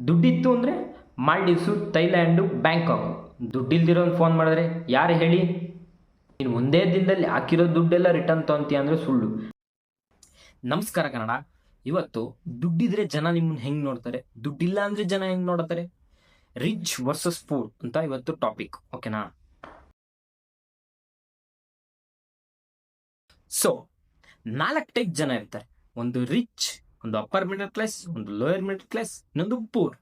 ದುಡ್ಡಿತ್ತು ಅಂದರೆ Maldives, Thailand, Bangkok. ದುಡ್ಡಿಲ್ದಿರೋನು phone ಮಾಡಿದ್ರೆ ಯಾರು ಹೇಳಿ? ನೀನು ಒಂದೇ ದಿನದಲ್ಲಿ ಹಾಕಿರೋ ದುಡ್ಡೆಲ್ಲ ರಿಟರ್ನ್ ತೊಗೊಂತೀಯ ಅಂದರೆ ಸುಳ್ಳು. ನಮಸ್ಕಾರ ಕನ್ನಡ. ಇವತ್ತು ದುಡ್ಡಿದ್ರೆ ಜನ ನಿಮ್ಮನ್ನ ಹೆಂಗೆ ನೋಡ್ತಾರೆ, ದುಡ್ಡಿಲ್ಲ ಅಂದರೆ ಜನ ಹೆಂಗೆ ನೋಡ್ತಾರೆ, ರಿಚ್ ವರ್ಸಸ್ ಪೂರ್ ಅಂತ ಇವತ್ತು ಟಾಪಿಕ್. ಓಕೆನಾ? ಸೊ 4 ಟೈಪ್ ಜನ ಇರ್ತಾರೆ. ಒಂದು ರಿಚ್, ಒಂದು ಅಪ್ಪರ್ ಮಿಡಲ್ ಕ್ಲಾಸ್, ಒಂದು ಲೋಯರ್ ಮಿಡಲ್ ಕ್ಲಾಸ್, ಇನ್ನೊಂದು ಪೂರ್.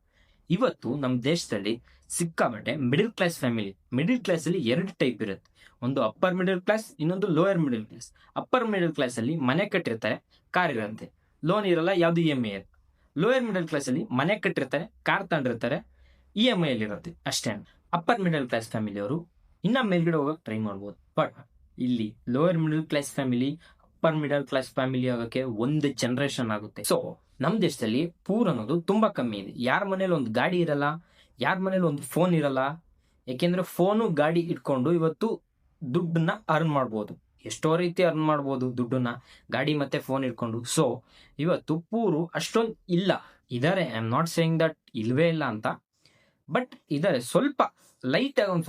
ಇವತ್ತು ನಮ್ಮ ದೇಶದಲ್ಲಿ ಸಿಕ್ಕಾಬಟ್ಟೆ ಮಿಡಲ್ ಕ್ಲಾಸ್ ಫ್ಯಾಮಿಲಿ. ಮಿಡಲ್ ಕ್ಲಾಸಲ್ಲಿ 2 ಟೈಪ್ ಇರುತ್ತೆ. ಒಂದು ಅಪ್ಪರ್ ಮಿಡಲ್ ಕ್ಲಾಸ್, ಇನ್ನೊಂದು lower middle class. Upper middle ಕ್ಲಾಸಲ್ಲಿ ಮನೆ ಕಟ್ಟಿರ್ತಾರೆ, ಕಾರ್ ಇರುತ್ತೆ, ಲೋನ್ ಇರಲ್ಲ, ಯಾವುದು EMI ಇರುತ್ತೆ. ಲೋಯರ್ ಮಿಡಲ್ ಕ್ಲಾಸಲ್ಲಿ ಮನೆ ಕಟ್ಟಿರ್ತಾರೆ, ಕಾರ್ ತಗೊಂಡಿರ್ತಾರೆ, EMI ಇರುತ್ತೆ ಅಷ್ಟೇ. ಅಪ್ಪರ್ ಮಿಡಲ್ ಕ್ಲಾಸ್ ಫ್ಯಾಮಿಲಿಯವರು ಇನ್ನ ಮೇಲ್ಗಡೆ ಹೋಗಕ್ಕೆ ಟ್ರೈ ಮಾಡ್ಬೋದು. ಬಟ್ ಇಲ್ಲಿ lower middle class family upper middle class family ಆಗೋಕ್ಕೆ ಒಂದು ಜನರೇಷನ್ ಆಗುತ್ತೆ. ಸೊ ನಮ್ಮ ದೇಶದಲ್ಲಿ ಪೂರ್ ಅನ್ನೋದು ತುಂಬಾ ಕಮ್ಮಿ ಇದೆ. ಯಾರ ಮನೇಲಿ ಒಂದು ಗಾಡಿ ಇರಲ್ಲ, ಯಾರ ಮನೇಲಿ ಒಂದು ಫೋನ್ ಇರಲ್ಲ. ಯಾಕೆಂದ್ರೆ ಫೋನು ಗಾಡಿ ಇಟ್ಕೊಂಡು ಇವತ್ತು ದುಡ್ಡನ್ನ ಅರ್ನ್ ಮಾಡ್ಬೋದು. ಎಷ್ಟೋ ರೀತಿ ಅರ್ನ್ ಮಾಡ್ಬೋದು ದುಡ್ಡನ್ನ, ಗಾಡಿ ಮತ್ತೆ ಫೋನ್ ಇಟ್ಕೊಂಡು. ಸೊ ಇವತ್ತು ಪೂರು ಅಷ್ಟೊಂದು ಇಲ್ಲ. ಇದಾರೆ, I am not saying that ಇಲ್ವೇ ಇಲ್ಲ ಅಂತ, ಬಟ್ ಇದಾರೆ. ಸ್ವಲ್ಪ ಲೈಟ್ ಆಗಿ ಒಂದು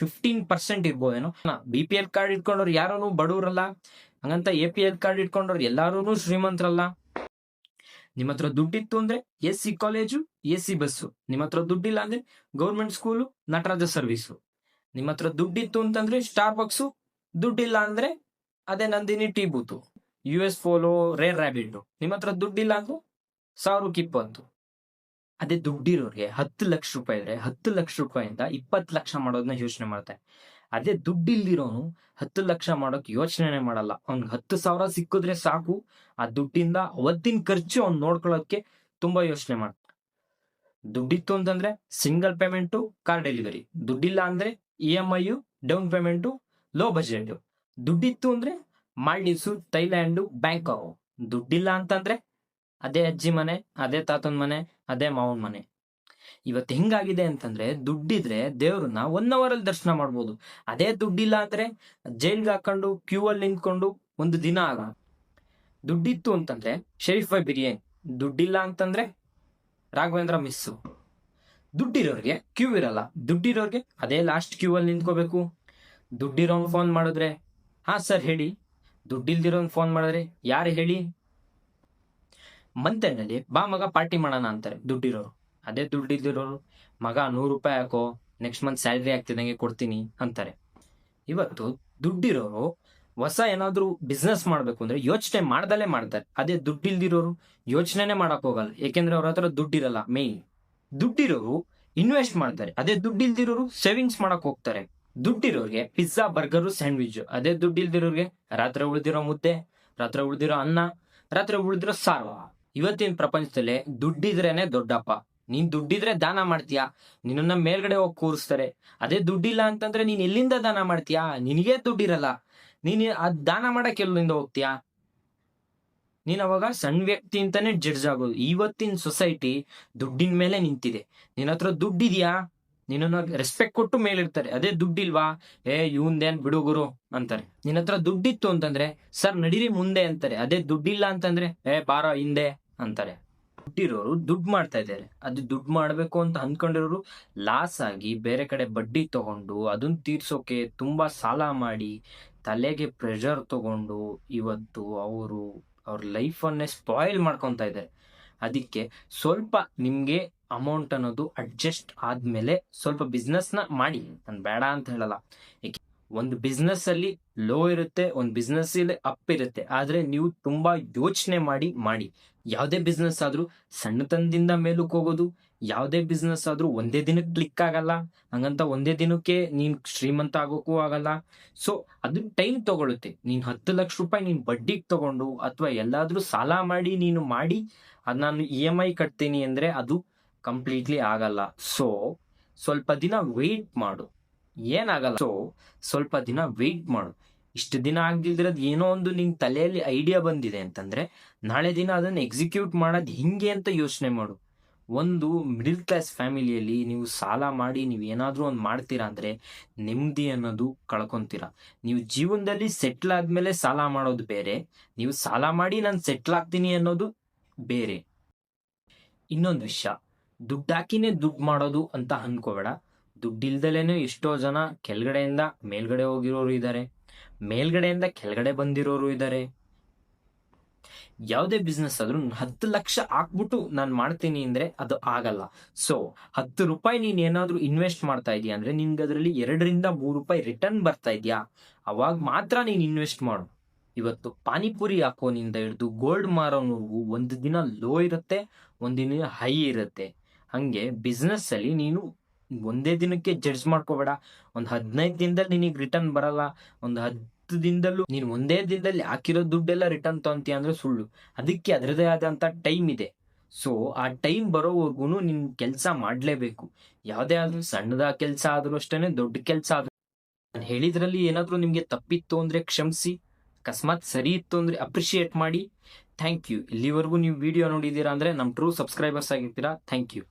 15% ಇರ್ಬೋದೇನೋ. BPL ಕಾರ್ಡ್ ಇಟ್ಕೊಂಡವ್ರು ಯಾರೂ ಬಡವರಲ್ಲ, ಹಂಗಂತ APL ಕಾರ್ಡ್ ಇಟ್ಕೊಂಡವ್ರು ಎಲ್ಲಾರು ಶ್ರೀಮಂತರಲ್ಲ. ನಿಮ್ಮ ಹತ್ರ ದುಡ್ಡಿತ್ತು ಅಂದ್ರೆ AC ಕಾಲೇಜು, AC ಬಸ್ಸು. ನಿಮ್ಮ ಹತ್ರ ದುಡ್ಡಿಲ್ಲ ಅಂದ್ರೆ ಗೌರ್ಮೆಂಟ್ ಸ್ಕೂಲು, ನಟರಾಜ ಸರ್ವಿಸು. ನಿಮ್ಮ ಹತ್ರ ದುಡ್ಡಿತ್ತು ಅಂತಂದ್ರೆ ಸ್ಟಾರ್ ಬಕ್ಸು, ದುಡ್ಡಿಲ್ಲ ಅಂದ್ರೆ ಅದೇ Nandini tea booth, US follow, rare rabbit. ನಿಮ್ಮ ಹತ್ರ ದುಡ್ಡಿಲ್ಲ ಅಂದ್ರೆ 1000 ಅದೇ ದುಡ್ಡಿರೋರಿಗೆ 10 ಲಕ್ಷ ರೂಪಾಯಿ ಇದ್ರೆ 10 ಲಕ್ಷ ರೂಪಾಯಿಂದ 20 ಲಕ್ಷ ಮಾಡೋದನ್ನ ಯೋಚನೆ ಮಾಡ್ತಾರೆ. ಅದೇ ದುಡ್ಡಿಲ್ದಿರೋನು 10 ಲಕ್ಷ ಮಾಡೋಕೆ ಯೋಚನೆ ಮಾಡಲ್ಲ. ಅವ್ನಿಗೆ 10,000 ಸಿಕ್ಕಿದ್ರೆ ಸಾಕು, ಆ ದುಡ್ಡಿಂದ ಅವತ್ತಿನ ಖರ್ಚು ಅವ್ನು ನೋಡ್ಕೊಳ್ಳೋಕೆ ತುಂಬಾ ಯೋಚನೆ ಮಾಡ್ತಾನೆ. ದುಡ್ಡಿತ್ತು ಅಂತಂದ್ರೆ ಸಿಂಗಲ್ ಪೇಮೆಂಟು, ಕಾರ್ ಡೆಲಿವರಿ. ದುಡ್ಡಿಲ್ಲ ಅಂದ್ರೆ EMI, down payment, low budget. ದುಡ್ಡಿತ್ತು ಅಂದ್ರೆ ಮಾಲ್ಡೀವ್ಸು, ಥೈಲ್ಯಾಂಡು, ಬ್ಯಾಂಕಾಕು. ದುಡ್ಡಿಲ್ಲ ಅಂತಂದ್ರೆ ಅದೇ ಅಜ್ಜಿ ಮನೆ, ಅದೇ ತಾತನ ಮನೆ, ಅದೇ ಮಾವನ ಮನೆ. ಇವತ್ತು ಹೆಂಗಾಗಿದೆ ಅಂತಂದ್ರೆ ದುಡ್ಡಿದ್ರೆ ದೇವ್ರನ್ನ 1 hour ಅಲ್ಲಿ ದರ್ಶನ ಮಾಡ್ಬೋದು. ಅದೇ ದುಡ್ಡಿಲ್ಲ ಅಂದ್ರೆ ಜೈಲ್ಗೆ ಹಾಕೊಂಡು ಕ್ಯೂ ಅಲ್ಲಿ ನಿಂತ್ಕೊಂಡು ಒಂದು ದಿನ ಆಗ. ದುಡ್ಡಿತ್ತು ಅಂತಂದ್ರೆ ಶರೀಫ್ ಬಾಯ್ ಬಿರಿಯಾನಿ, ದುಡ್ಡಿಲ್ಲ ಅಂತಂದ್ರೆ ರಾಘವೇಂದ್ರ ಮಿಸ್ಸು. ದುಡ್ಡಿರೋರ್ಗೆ ಕ್ಯೂ ಇರಲ್ಲ, ದುಡ್ಡಿರೋರ್ಗೆ ಅದೇ ಲಾಸ್ಟ್ ಕ್ಯೂ ಅಲ್ಲಿ ನಿಂತ್ಕೋಬೇಕು. ದುಡ್ಡಿರೋನ್ ಫೋನ್ ಮಾಡಿದ್ರೆ ಹಾ ಸರ್ ಹೇಳಿ, ದುಡ್ಡಿಲ್ದಿರೋನ್ ಫೋನ್ ಮಾಡಿದ್ರೆ ಯಾರು ಹೇಳಿ? ಮಂತ್ ಎಂಡಲ್ಲಿ ಬಾ ಮಗ ಪಾರ್ಟಿ ಮಾಡೋಣ ಅಂತಾರೆ ದುಡ್ಡಿರೋರು. ಅದೇ ದುಡ್ಡಿಲ್ದಿರೋರು ಮಗ 100 ರೂಪಾಯಿ ಹಾಕೋ, ನೆಕ್ಸ್ಟ್ ಮಂತ್ ಸ್ಯಾಲ್ರಿ ಆಗ್ತಿದಂಗೆ ಕೊಡ್ತೀನಿ ಅಂತಾರೆ. ಇವತ್ತು ದುಡ್ಡಿರೋರು ಹೊಸ ಏನಾದ್ರು ಬಿಸ್ನೆಸ್ ಮಾಡ್ಬೇಕು ಅಂದ್ರೆ ಯೋಚನೆ ಮಾಡ್ದಲೇ ಮಾಡ್ತಾರೆ. ಅದೇ ದುಡ್ಡಿಲ್ದಿರೋರು ಯೋಚನೆನೇ ಮಾಡಕ್ ಹೋಗಲ್ಲ, ಏಕೆಂದ್ರೆ ಅವ್ರ ಹತ್ರ ದುಡ್ಡಿರಲ್ಲ. ಮೇನ್ ದುಡ್ಡಿರೋರು ಇನ್ವೆಸ್ಟ್ ಮಾಡ್ತಾರೆ, ಅದೇ ದುಡ್ಡಿಲ್ದಿರೋರು ಸೇವಿಂಗ್ಸ್ ಮಾಡಕ್ ಹೋಗ್ತಾರೆ. ದುಡ್ಡಿರೋರಿಗೆ ಪಿಜ್ಜಾ, ಬರ್ಗರು, ಸ್ಯಾಂಡ್ವಿಚ್. ಅದೇ ದುಡ್ಡಿಲ್ದಿರೋರಿಗೆ ರಾತ್ರಿ ಉಳಿದಿರೋ ಮುದ್ದೆ, ರಾತ್ರಿ ಉಳಿದಿರೋ ಅನ್ನ, ರಾತ್ರಿ ಉಳಿದಿರೋ ಸಾರು. ಇವತ್ತಿನ ಪ್ರಪಂಚದಲ್ಲಿ ದುಡ್ಡಿದ್ರೇನೆ ದೊಡ್ಡಪ್ಪ. ನೀನ್ ದುಡ್ಡಿದ್ರೆ ದಾನ ಮಾಡ್ತೀಯಾ, ನಿನ್ನ ಮೇಲ್ಗಡೆ ಹೋಗಿ ಕೂರಿಸ್ತಾರೆ. ಅದೇ ದುಡ್ಡಿಲ್ಲ ಅಂತಂದ್ರೆ ನೀನ್ ಎಲ್ಲಿಂದ ದಾನ ಮಾಡ್ತೀಯಾ? ನಿನಗೆ ದುಡ್ಡಿರಲ್ಲ, ನೀನ್ ಅದ್ ದಾನ ಮಾಡಕ್ ಎಲ್ಲಿಂದ ಹೋಗ್ತೀಯಾ? ನೀನ್ ಅವಾಗ ಸಣ್ಣ ವ್ಯಕ್ತಿ ಅಂತಾನೆ ಜಡ್ಜ್ ಆಗೋದು. ಇವತ್ತಿನ ಸೊಸೈಟಿ ದುಡ್ಡಿನ ಮೇಲೆ ನಿಂತಿದೆ. ನಿನ್ನ ಹತ್ರ ದುಡ್ಡಿದ್ಯಾ, ನಿನ್ನ ರೆಸ್ಪೆಕ್ಟ್ ಕೊಟ್ಟು ಮೇಲಿರ್ತಾರೆ. ಅದೇ ದುಡ್ಡಿಲ್ವಾ, ಇವಂದೇನ್ ಬಿಡು ಗುರು ಅಂತಾರೆ. ನಿನ್ನ ಹತ್ರ ದುಡ್ಡಿತ್ತು ಅಂತಂದ್ರೆ ಸರ್ ನಡೀರಿ ಮುಂದೆ ಅಂತಾರೆ. ಅದೇ ದುಡ್ಡಿಲ್ಲ ಅಂತಂದ್ರೆ ಬಾರೋ ಹಿಂದೆ ಅಂತಾರೆ. ದುಡ್ಡಿರೋರು ದುಡ್ಡು ಮಾಡ್ತಾ ಇದ್ದಾರೆ, ಅದು ದುಡ್ಡು ಮಾಡ್ಬೇಕು ಅಂತ ಅಂದ್ಕೊಂಡಿರೋರು ಲಾಸ್ ಆಗಿ ಬೇರೆ ಕಡೆ ಬಡ್ಡಿ ತಗೊಂಡು ಅದನ್ನ ತೀರ್ಸೋಕೆ ತುಂಬಾ ಸಾಲ ಮಾಡಿ ತಲೆಗೆ ಪ್ರೆಷರ್ ತಗೊಂಡು ಇವತ್ತು ಅವ್ರ ಲೈಫನ್ನೇ ಸ್ಪಾಯಿಲ್ ಮಾಡ್ಕೊತಾ ಇದ್ದಾರೆ. ಅದಕ್ಕೆ ಸ್ವಲ್ಪ ನಿಮ್ಗೆ ಅಮೌಂಟ್ ಅನ್ನೋದು ಅಡ್ಜಸ್ಟ್ ಆದ್ಮೇಲೆ ಸ್ವಲ್ಪ ಬಿಸ್ನೆಸ್ನ ಮಾಡಿ. ನಾನು ಬೇಡ ಅಂತ ಹೇಳಲ್ಲ. ಒಂದು ಬಿಸ್ನೆಸ್ ಅಲ್ಲಿ ಲೋ ಇರುತ್ತೆ, ಒಂದು ಬಿಸ್ನೆಸ್ ಅಲ್ಲಿ ಅಪ್ ಇರುತ್ತೆ. ಆದ್ರೆ ನೀವು ತುಂಬಾ ಯೋಚನೆ ಮಾಡಿ. ಯಾವುದೇ ಬಿಸ್ನೆಸ್ ಆದ್ರೂ ಸಣ್ಣತನದಿಂದ ಮೇಲಕ್ಕೆ ಹೋಗೋದು, ಯಾವುದೇ ಬಿಸ್ನೆಸ್ ಆದ್ರೂ ಒಂದೇ ದಿನಕ್ಕೆ ಕ್ಲಿಕ್ ಆಗಲ್ಲ. ಹಂಗಂತ ಒಂದೇ ದಿನಕ್ಕೆ ನೀನ್ ಶ್ರೀಮಂತ ಆಗೋಕ್ಕೂ ಆಗಲ್ಲ. ಸೊ ಅದು ಟೈಮ್ ತಗೊಳುತ್ತೆ. ನೀನ್ 10 ಲಕ್ಷ ರೂಪಾಯಿ ನೀನ್ ಬಡ್ಡಿಗೆ ತಗೊಂಡು ಅಥವಾ ಎಲ್ಲಾದ್ರೂ ಸಾಲ ಮಾಡಿ ನೀನು ಮಾಡಿ ಅದ್ ನಾನು EMI ಕಟ್ತೀನಿ ಅಂದ್ರೆ ಅದು ಕಂಪ್ಲೀಟ್ಲಿ ಆಗಲ್ಲ. ಸೊ ಸ್ವಲ್ಪ ದಿನ ವೆಯ್ಟ್ ಮಾಡು, ಏನಾಗಲ್ಲ. ಸೊ ಸ್ವಲ್ಪ ದಿನ ವೆಯ್ಟ್ ಮಾಡು. ಇಷ್ಟು ದಿನ ಆಗ್ದಿಲ್ದಿರೋದು ಏನೋ ಒಂದು ನಿನ್ ತಲೆಯಲ್ಲಿ ಐಡಿಯಾ ಬಂದಿದೆ ಅಂತಂದ್ರೆ ನಾಳೆ ದಿನ ಅದನ್ನ ಎಕ್ಸಿಕ್ಯೂಟ್ ಮಾಡೋದು ಹಿಂಗೆ ಅಂತ ಯೋಚನೆ ಮಾಡು. ಒಂದು ಮಿಡಿಲ್ ಕ್ಲಾಸ್ ಫ್ಯಾಮಿಲಿಯಲ್ಲಿ ನೀವು ಸಾಲ ಮಾಡಿ ನೀವು ಏನಾದ್ರೂ ಒಂದು ಮಾಡ್ತೀರಾ ಅಂದ್ರೆ ನೆಮ್ಮದಿ ಅನ್ನೋದು ಕಳ್ಕೊಂತೀರಾ. ನೀವು ಜೀವನದಲ್ಲಿ ಸೆಟ್ಲ್ ಆದ್ಮೇಲೆ ಸಾಲ ಮಾಡೋದು ಬೇರೆ, ನೀವು ಸಾಲ ಮಾಡಿ ನಾನು ಸೆಟ್ಲ್ ಆಗ್ತೀನಿ ಅನ್ನೋದು ಬೇರೆ. ಇನ್ನೊಂದು ವಿಷಯ, ದುಡ್ಡು ಹಾಕಿನೇ ದುಡ್ಡು ಮಾಡೋದು ಅಂತ ಅನ್ಕೋಬೇಡ. ದುಡ್ಡಿಲ್ದಲೇನೆ ಎಷ್ಟೋ ಜನ ಕೆಳಗಡೆಯಿಂದ ಮೇಲ್ಗಡೆ ಹೋಗಿರೋರು ಇದ್ದಾರೆ, ಮೇಲ್ಗಡೆಯಿಂದ ಕೆಳಗಡೆ ಬಂದಿರೋರು ಇದ್ದಾರೆ. ಯಾವುದೇ ಬಿಸ್ನೆಸ್ ಆದ್ರೂ 10 ಲಕ್ಷ ಹಾಕ್ಬಿಟ್ಟು ನಾನು ಮಾಡ್ತೀನಿ ಅಂದ್ರೆ ಅದು ಆಗಲ್ಲ. ಸೊ 10 ರೂಪಾಯಿ ನೀನ್ ಏನಾದ್ರೂ ಇನ್ವೆಸ್ಟ್ ಮಾಡ್ತಾ ಇದೀಯ ಅಂದ್ರೆ ನಿನ್ಗೆ ಅದರಲ್ಲಿ 2 ರಿಂದ 3 ರೂಪಾಯಿ ರಿಟರ್ನ್ ಬರ್ತಾ ಇದೆಯಾ, ಅವಾಗ ಮಾತ್ರ ನೀನ್ ಇನ್ವೆಸ್ಟ್ ಮಾಡು. ಇವತ್ತು ಪಾನಿಪುರಿ ಹಾಕೋನಿಂದ ಹಿಡಿದು ಗೋಲ್ಡ್ ಮಾರೋನವರೆಗೂ ಒಂದು ದಿನ ಲೋ ಇರುತ್ತೆ, ಒಂದಿನ ಹೈ ಇರುತ್ತೆ. ಹಂಗೆ ಬಿಸ್ನೆಸ್ ಅಲ್ಲಿ ನೀನು ಒಂದೇ ದಿನಕ್ಕೆ ಜಡ್ಜ್ ಮಾಡ್ಕೋಬೇಡ. ಒಂದು 15 ದಿನದಲ್ಲಿ ನಿನಗೆ ರಿಟರ್ನ್ ಬರಲ್ಲ, ಒಂದು 10 ದಿನದಲ್ಲೂ ನೀನು ಒಂದೇ ದಿನದಲ್ಲಿ ಹಾಕಿರೋ ದುಡ್ಡೆಲ್ಲ ರಿಟರ್ನ್ ತಗೊಂತೀಯ ಅಂದ್ರೆ ಸುಳ್ಳು. ಅದಕ್ಕೆ ಅದರದೇ ಆದಂತ ಟೈಮ್ ಇದೆ. ಸೊ ಆ ಟೈಮ್ ಬರೋವರೆಗೂ ನೀನ್ ಕೆಲಸ ಮಾಡ್ಲೇಬೇಕು. ಯಾವುದೇ ಆದ್ರೂ ಸಣ್ಣದ ಕೆಲಸ ಆದ್ರೂ ಅಷ್ಟೇನೆ, ದೊಡ್ಡ ಕೆಲಸ ಆದ್ರೂ. ನಾನು ಹೇಳಿದ್ರಲ್ಲಿ ಏನಾದ್ರೂ ನಿಮ್ಗೆ ತಪ್ಪಿತ್ತು ಅಂದ್ರೆ ಕ್ಷಮಿಸಿ, ಅಕಸ್ಮಾತ್ ಸರಿ ಇತ್ತು ಅಂದ್ರೆ ಅಪ್ರಿಶಿಯೇಟ್ ಮಾಡಿ. Thank you. ಇಲ್ಲಿವರೆಗೂ ನೀವು ವಿಡಿಯೋ ನೋಡಿದ್ದೀರಾ ಅಂದ್ರೆ ನಮ್ಮ ಟ್ರೂ ಸಬ್ಸ್ಕ್ರೈಬರ್ಸ್ ಆಗಿರ್ತೀರಾ. Thank you.